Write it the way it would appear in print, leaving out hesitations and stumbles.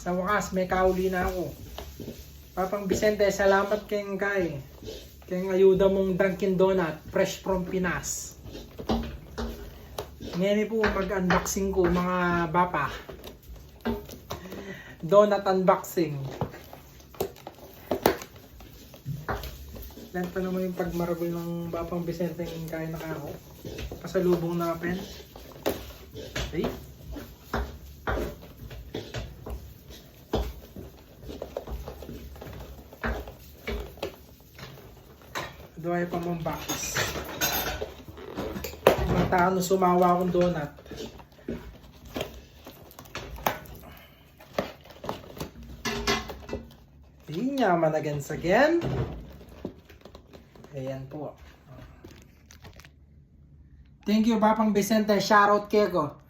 Sa wakas, may kauli na ako. Papang Vicente, salamat kayong kay. Kayong ayuda mong Dunkin Donut, fresh from Pinas. Ngayon po mag-unboxing ko mga bapa. Donut unboxing. Yan pa naman yung pagmaragol ng Bapang Vicente ng kaya na ako. Pasalubong na pen. Okay. Doon ay pamambox. Mga tao sumawa akong donut. Yaman again. Ayan po. Thank you, Bapang Vicente. Shoutout Keko.